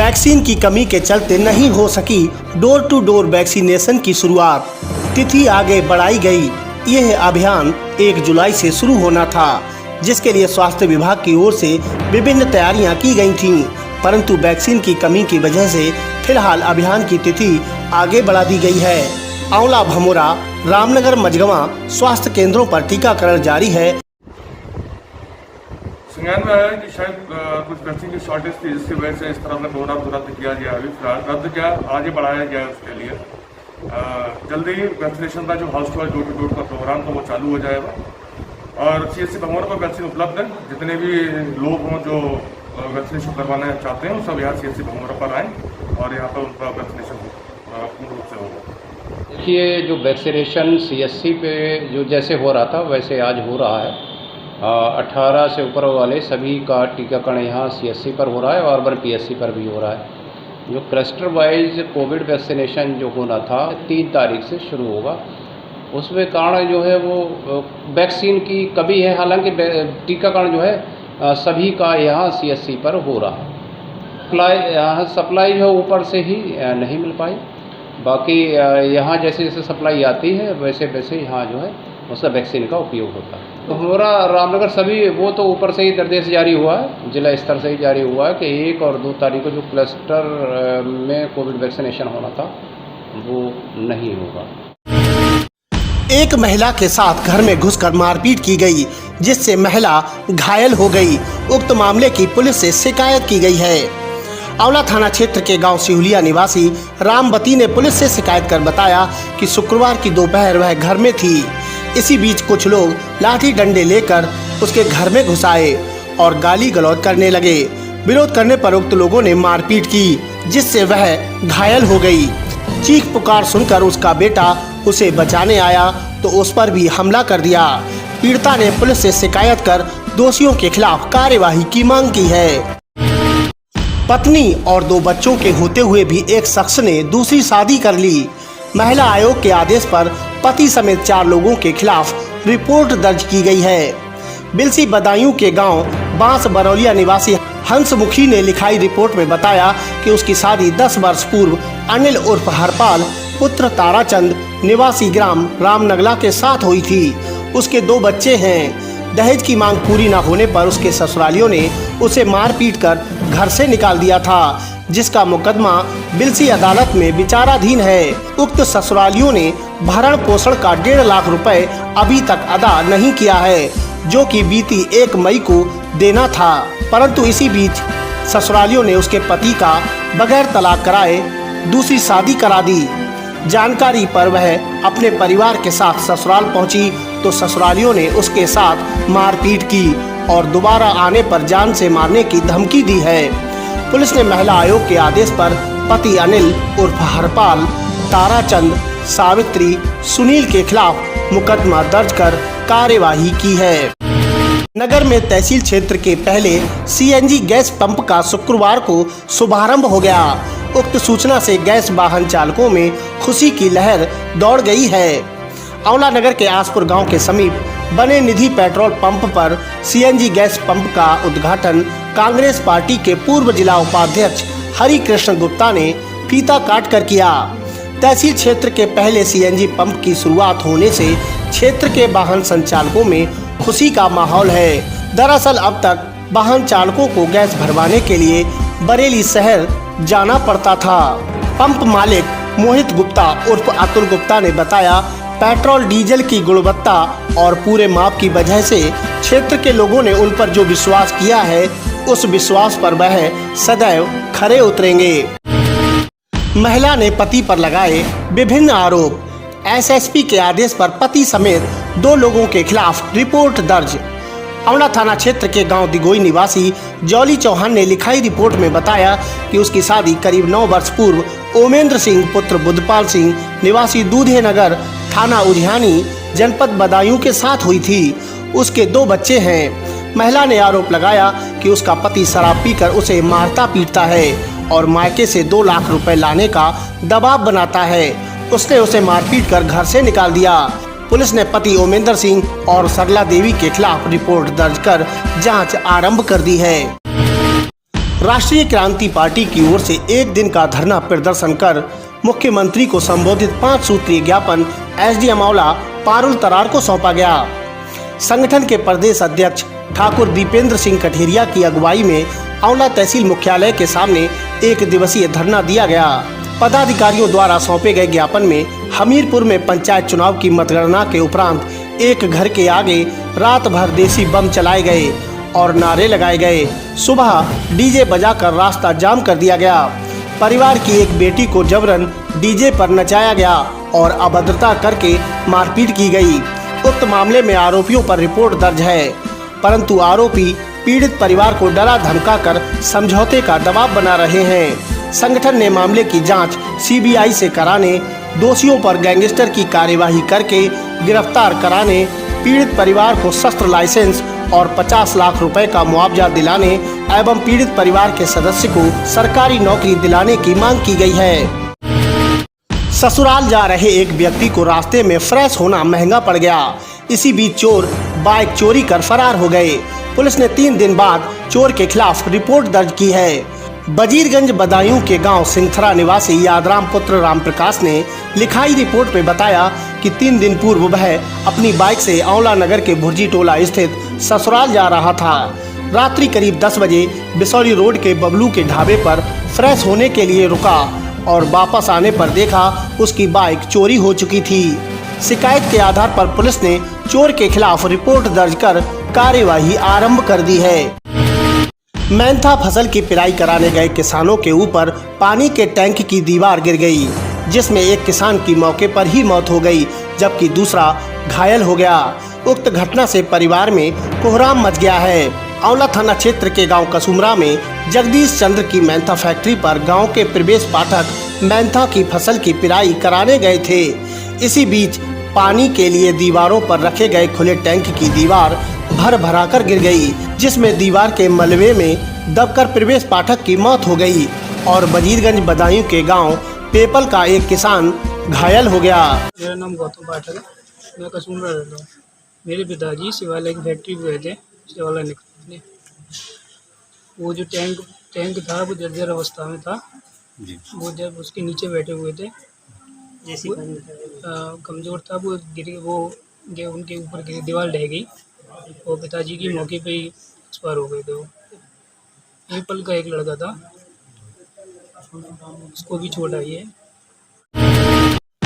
Vaccine की कमी के चलते नहीं हो सकी डोर टू डोर वैक्सीनेशन की शुरुआत। तिथि आगे बढ़ाई गई। यह अभियान 1 जुलाई से शुरू होना था, जिसके लिए स्वास्थ्य विभाग की ओर से विभिन्न तैयारियां की गई थीं, परंतु वैक्सीन की कमी की वजह से फिलहाल अभियान की तिथि आगे बढ़ा दी गई है। आंवला, भमोरा, रामनगर, मझगवां स्वास्थ्य केंद्रों पर टीकाकरण जारी है। संज्ञान में आया कि शायद कुछ वैक्सीन की शॉर्टेज थी, जिसकी वजह से इस तरह हमने प्रोग्राम रद्द किया गया। अभी फिलहाल रद्द किया, आगे बढ़ाया गया उसके लिए। जल्दी ही वैक्सीनेशन का जो house to house door to door का प्रोग्राम था वो चालू हो जाएगा और CSC भमोरा पर वैक्सीन उपलब्ध है। जितने भी लोग हों जो वैक्सीनेशन करवाना चाहते हैं, सब यहाँ CSC भमोरा पर आएँ और यहाँ पर उनका वैक्सीनेशन पूर्ण रूप से होगा। देखिए, जो वैक्सीनेशन CSC पे जो जैसे हो रहा था वैसे आज हो रहा है। 18 से ऊपर वाले सभी का टीकाकरण यहाँ CSC पर हो रहा है और अर्बन PSC पर भी हो रहा है। जो क्लस्टर वाइज कोविड वैक्सीनेशन जो होना था 3 तारीख से शुरू होगा, उसमें कारण जो है वो वैक्सीन की कमी है। हालांकि टीकाकरण जो है सभी का यहाँ CSC पर हो रहा है। यहाँ सप्लाई जो ऊपर से ही नहीं मिल पाई, बाकी यहाँ जैसे जैसे सप्लाई आती है वैसे वैसे यहाँ जो है उसका वैक्सीन का उपयोग होता है। तो हमारा रामनगर सभी वो तो ऊपर से ही निर्देश जारी हुआ है, जिला स्तर से ही जारी हुआ है कि 1 और 2 तारीख को जो क्लस्टर में कोविड वैक्सीनेशन होना था वो नहीं होगा। एक महिला के साथ घर में घुसकर मारपीट की गई, जिससे महिला घायल हो गई। उक्त मामले की पुलिस से शिकायत की गई है। आंवला थाना क्षेत्र के गांव सिहुलिया निवासी रामवती ने पुलिस से शिकायत कर बताया कि शुक्रवार की दोपहर वह घर में थी। इसी बीच कुछ लोग लाठी डंडे लेकर उसके घर में घुस आए और गाली गलौज करने लगे। विरोध करने पर उक्त लोगों ने मारपीट की, जिससे वह घायल हो गई। चीख पुकार सुनकर उसका बेटा उसे बचाने आया तो उस पर भी हमला कर दिया। पीड़िता ने पुलिस से शिकायत कर दोषियों के खिलाफ कार्यवाही की मांग की है। पत्नी और 2 बच्चों के होते हुए भी एक शख्स ने दूसरी शादी कर ली। महिला आयोग के आदेश पर पति समेत 4 लोगों के खिलाफ रिपोर्ट दर्ज की गई है। बिलसी बदायूं के गांव बांस बरौलिया निवासी हंसमुखी ने लिखाई रिपोर्ट में बताया कि उसकी शादी 10 वर्ष पूर्व अनिल उर्फ हरपाल पुत्र ताराचंद निवासी ग्राम रामनगला के साथ हुई थी। उसके 2 बच्चे हैं। दहेज की मांग पूरी न होने पर उसके ससुरालियों ने उसे मारपीट कर घर से निकाल दिया था, जिसका मुकदमा बिलसी अदालत में विचाराधीन है। उक्त ससुरालियों ने भरण पोषण का 1.5 लाख रुपए अभी तक अदा नहीं किया है, जो कि बीती 1 मई को देना था, परंतु इसी बीच ससुरालियों ने उसके पति का बगैर तलाक कराए दूसरी शादी करा दी। जानकारी पर वह अपने परिवार के साथ ससुराल पहुंची तो ससुरालियों ने उसके साथ मारपीट की और दोबारा आने पर जान से मारने की धमकी दी है। पुलिस ने महिला आयोग के आदेश पर पति अनिल उर्फ हरपाल, ताराचंद, सावित्री, सुनील के खिलाफ मुकदमा दर्ज कर कार्यवाही की है। नगर में तहसील क्षेत्र के पहले CNG गैस पंप का शुक्रवार को शुभारंभ हो गया। उक्त सूचना से गैस वाहन चालकों में खुशी की लहर दौड़ गई है। आंवला नगर के आसपुर गांव के समीप बने निधि पेट्रोल पंप पर CNG गैस पंप का उद्घाटन कांग्रेस पार्टी के पूर्व जिला उपाध्यक्ष हरि कृष्ण गुप्ता ने फीता काट कर किया। तहसील क्षेत्र के पहले CNG पंप की शुरुआत होने से क्षेत्र के वाहन संचालकों में खुशी का माहौल है। दरअसल अब तक वाहन चालकों को गैस भरवाने के लिए बरेली शहर जाना पड़ता था। पंप मालिक मोहित गुप्ता उर्फ अतुल गुप्ता ने बताया, पेट्रोल डीजल की गुणवत्ता और पूरे माप की वजह से क्षेत्र के लोगों ने उन पर जो विश्वास किया है, उस विश्वास पर वह सदैव खरे उतरेंगे। महिला ने पति पर लगाए विभिन्न आरोप। SSP के आदेश पर पति समेत 2 लोगों के खिलाफ रिपोर्ट दर्ज। आंवला थाना क्षेत्र के गांव दिगोई निवासी जौली चौहान ने लिखाई रिपोर्ट में बताया कि उसकी शादी करीब 9 वर्ष पूर्व ओमेंद्र सिंह पुत्र बुद्धपाल सिंह निवासी दूधे नगर थाना उझियानी जनपद बदायूं के साथ हुई थी। उसके 2 बच्चे हैं। महिला ने आरोप लगाया कि उसका पति शराब पीकर उसे मारता पीटता है और मायके से 2 लाख रुपए लाने का दबाव बनाता है। उसने उसे मारपीट कर घर से निकाल दिया। पुलिस ने पति ओमेंद्र सिंह और सरला देवी के खिलाफ रिपोर्ट दर्ज कर जांच आरंभ कर दी है। राष्ट्रीय क्रांति पार्टी की ओर से एक दिन का धरना प्रदर्शन कर मुख्यमंत्री को संबोधित 5 सूत्रीय ज्ञापन एसडीएम आंवला पारुल तरार को सौंपा गया। संगठन के प्रदेश अध्यक्ष ठाकुर दीपेंद्र सिंह कठेरिया की अगुवाई में आंवला तहसील मुख्यालय के सामने 1 दिवसीय धरना दिया गया। पदाधिकारियों द्वारा सौंपे गए ज्ञापन में हमीरपुर में पंचायत चुनाव की मतगणना के उपरांत एक घर के आगे रात भर देसी बम चलाए गए और नारे लगाए गए। सुबह डीजे बजाकर रास्ता जाम कर दिया गया। परिवार की एक बेटी को जबरन डीजे पर नचाया गया और अभद्रता करके मारपीट की गई। उक्त मामले में आरोपियों पर रिपोर्ट दर्ज है, परंतु आरोपी पीड़ित परिवार को डरा धमका कर समझौते का दबाव बना रहे हैं। संगठन ने मामले की जांच सीबीआई से कराने, दोषियों पर गैंगस्टर की कार्यवाही करके गिरफ्तार कराने, पीड़ित परिवार को शस्त्र लाइसेंस और 50 लाख रुपए का मुआवजा दिलाने एवं पीड़ित परिवार के सदस्य को सरकारी नौकरी दिलाने की मांग की गई है। ससुराल जा रहे एक व्यक्ति को रास्ते में फ्रेश होना महंगा पड़ गया। इसी बीच चोर बाइक चोरी कर फरार हो गए। पुलिस ने 3 दिन बाद चोर के खिलाफ रिपोर्ट दर्ज की है। बजीरगंज बदायूं के गांव सिंथरा निवासी यादराम पुत्र रामप्रकाश ने लिखाई रिपोर्ट में बताया कि 3 दिन पूर्व वह अपनी बाइक से आंवला नगर के भुर्जी टोला स्थित ससुराल जा रहा था। रात्रि करीब 10 बजे बिसौली रोड के बबलू के ढाबे पर फ्रेश होने के लिए रुका और वापस आने पर देखा उसकी बाइक चोरी हो चुकी थी। शिकायत के आधार पर पुलिस ने चोर के खिलाफ रिपोर्ट दर्ज कर कार्यवाही आरंभ कर दी है। मेंथा फसल की पिराई कराने गए किसानों के ऊपर पानी के टैंक की दीवार गिर गई, जिसमें एक किसान की मौके पर ही मौत हो गई जबकि दूसरा घायल हो गया। उक्त घटना से परिवार में कोहराम मच गया है। आंवला थाना क्षेत्र के गांव कसुमरा में जगदीश चंद्र की मेंथा फैक्ट्री पर गांव के प्रवेश पाठक मेंथा की फसल की पिराई कराने गए थे। इसी बीच पानी के लिए दीवारों पर रखे गए खुले टैंक की दीवार भर भराकर गिर गई, जिसमें दीवार के मलबे में दबकर प्रवेश पाठक की मौत हो गई और बजीरगंज बदायूं के गांव पेपल का एक किसान घायल हो गया। मेरा नाम गौतम पाठक है, मैं कसुमरा रहता हूँ। मेरे पिताजी शिवालय की फैक्ट्री गए थे शिवालय निकलने। वो जो टैंक था वो जर्जर अवस्था में था जी। वो जब उसके नीचे बैठे हुए थे, कमज़ोर था, वो उनके ऊपर दीवार ढह गई और पिताजी की मौके पे ही एक्सपायर हो गए थे। वो पेपल का एक लड़का था, उसको भी चोट आई है।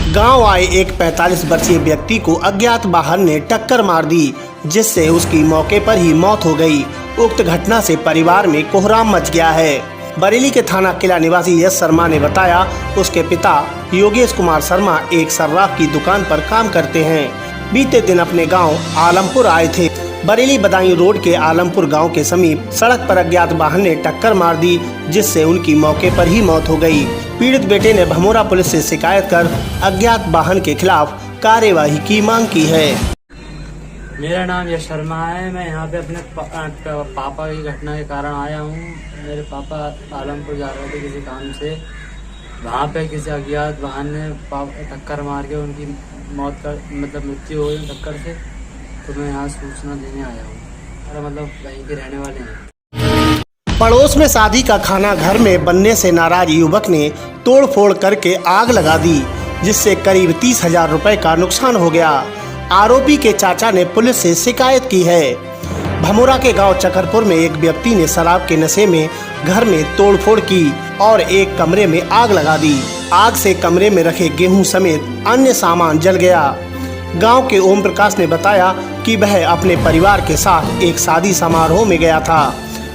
गांव आए एक 45 वर्षीय व्यक्ति को अज्ञात वाहन ने टक्कर मार दी, जिससे उसकी मौके पर ही मौत हो गई। उक्त घटना से परिवार में कोहराम मच गया है। बरेली के थाना किला निवासी यश शर्मा ने बताया उसके पिता योगेश कुमार शर्मा एक सर्राफ की दुकान पर काम करते हैं। बीते दिन अपने गांव आलमपुर आए थे। बरेली बदायूं रोड के आलमपुर गांव के समीप सड़क पर अज्ञात वाहन ने टक्कर मार दी, जिससे उनकी मौके पर ही मौत हो गई। पीड़ित बेटे ने भमोरा पुलिस से शिकायत कर अज्ञात वाहन के खिलाफ कार्यवाही की मांग की है। मेरा नाम यश शर्मा है। मैं यहाँ पे अपने पापा की घटना के कारण आया हूँ। मेरे पापा आलमपुर जा रहे थे किसी काम से, वहाँ पे किसी अज्ञात वाहन ने टक्कर मार के उनकी मौत का मृत्यु हो गई टक्कर से। तो मैं यहाँ सूचना देने आया हूँ और वहीं के रहने वाले हैं। पड़ोस में शादी का खाना घर में बनने से नाराज युवक ने तोड़फोड़ करके आग लगा दी, जिससे करीब 30,000 रुपए का नुकसान हो गया। आरोपी के चाचा ने पुलिस से शिकायत की है। भमोरा के गांव चकरपुर में एक व्यक्ति ने शराब के नशे में घर में तोड़फोड़ की और एक कमरे में आग लगा दी। आग से कमरे में रखे गेहूं समेत अन्य सामान जल गया। गांव के ओम प्रकाश ने बताया कि वह अपने परिवार के साथ एक शादी समारोह में गया था।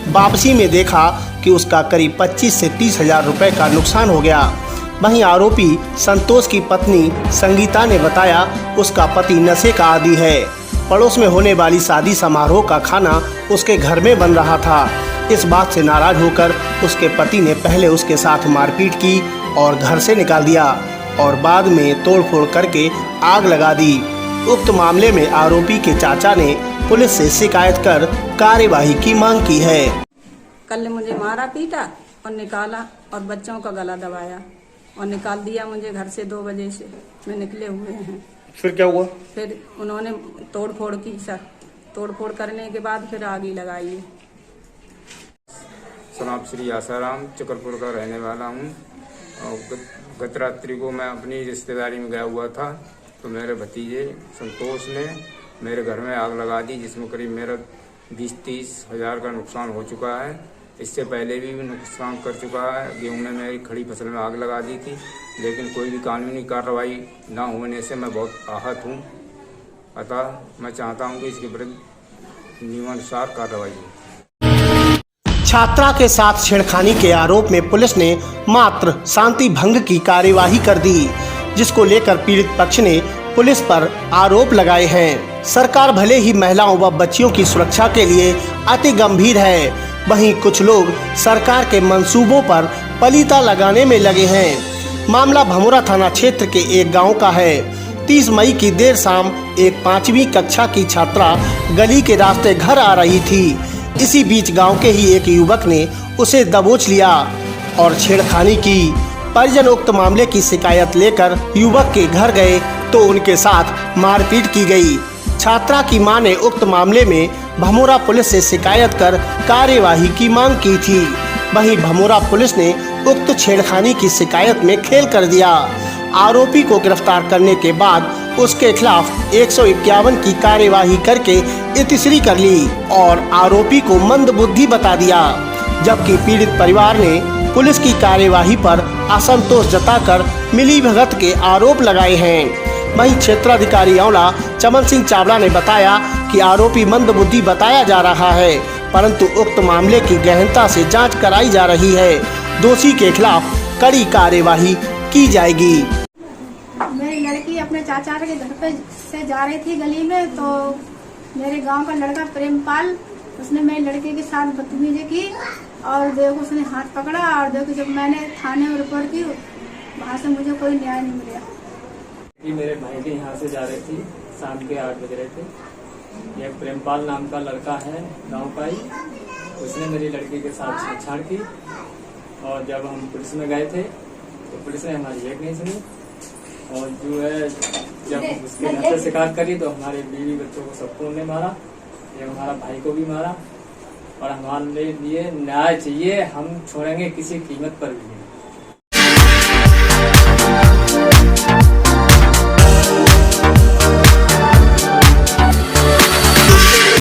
वापसी में देखा कि उसका करीब 25 से 30,000 रुपए का नुकसान हो गया। वहीं आरोपी संतोष की पत्नी संगीता ने बताया उसका पति नशे का आदी है। पड़ोस में होने वाली शादी समारोह का खाना उसके घर में बन रहा था। इस बात से नाराज होकर उसके पति ने पहले उसके साथ मारपीट की और घर से निकाल दिया और बाद में तोड़फोड़ करके आग लगा दी। उक्त मामले में आरोपी के चाचा ने पुलिस से शिकायत कर कार्यवाही की मांग की है। कल मुझे मारा पीटा और निकाला और बच्चों का गला दबाया और निकाल दिया मुझे घर से 2 बजे से। मैं निकले हुए हैं। फिर क्या हुआ? फिर उन्होंने तोड़फोड़ की सर। तोड़फोड़ करने के बाद फिर आग ही लगाई है। सनाब श्री आसाराम चकरपुर का रहने वाला हूँ। और गत रात्रि को मैं अपनी रिश्तेदारी में गया हुआ था, तो मेरे भतीजे संतोष ने मेरे घर में आग लगा दी, जिसमें करीब मेरा 20-30 हज़ार का नुकसान हो चुका है। इससे पहले भी नुकसान कर चुका है। गेहूं में मेरी खड़ी फसल में आग लगा दी थी, लेकिन कोई भी कानूनी कार्रवाई ना होने से मैं बहुत आहत हूँ। अतः मैं चाहता हूँ कि इसके विरुद्ध नियमानुसार कार्रवाई हो। छात्रा के साथ छेड़खानी के आरोप में पुलिस ने मात्र शांति भंग की कार्यवाही कर दी, जिसको लेकर पीड़ित पक्ष ने पुलिस पर आरोप लगाए हैं। सरकार भले ही महिलाओं व बच्चियों की सुरक्षा के लिए अति गंभीर है, वहीं कुछ लोग सरकार के मंसूबों पर पलीता लगाने में लगे हैं। मामला भमोरा थाना क्षेत्र के एक गांव का है। 30 मई की देर शाम एक 5वीं कक्षा की छात्रा गली के रास्ते घर आ रही थी। इसी बीच गांव के ही एक युवक ने उसे दबोच लिया और छेड़खानी की। परिजन उक्त मामले की शिकायत लेकर युवक के घर गए तो उनके साथ मारपीट की गई। छात्रा की मां ने उक्त मामले में भमोरा पुलिस से शिकायत कर कार्यवाही की मांग की थी। वहीं भमोरा पुलिस ने उक्त छेड़खानी की शिकायत में खेल कर दिया। आरोपी को गिरफ्तार करने के बाद उसके खिलाफ 151 की कार्यवाही करके इतिश्री कर ली और आरोपी को मंदबुद्धि बता दिया। जबकि पीड़ित परिवार ने पुलिस की कार्यवाही पर असंतोष जताकर मिलीभगत के आरोप लगाए हैं। वहीं क्षेत्राधिकारी आंवला चमन सिंह चावड़ा ने बताया कि आरोपी मंदबुद्धि बताया जा रहा है, परंतु उक्त मामले की गहनता से जांच कराई जा रही है। दोषी के खिलाफ कड़ी कार्यवाही की जाएगी। मेरी लड़की अपने चाचा के घर पे से जा रही थी गली में, तो मेरे गांव का लड़का प्रेमपाल, उसने मेरी लड़की के साथ बदतमीजी की और देखो उसने हाथ पकड़ा। और देखो जब मैंने थाने में रिपोर्ट की, वहाँ से मुझे कोई न्याय नहीं मिला। मेरे भाई के यहाँ से जा रही थी, शाम के 8 बज रहे थे। एक प्रेमपाल नाम का लड़का है गांव का ही, उसने मेरी लड़की के साथ छेड़छाड़ की। और जब हम पुलिस में गए थे तो पुलिस ने हमारी एक नहीं सुनी, और जो है जब उसके घर से शिकायत करी तो हमारे बीवी बच्चों को सबको उन्होंने मारा, ये हमारा भाई को भी मारा। और हमारे लिए न्याय चाहिए, हम छोड़ेंगे किसी कीमत पर भी नहीं।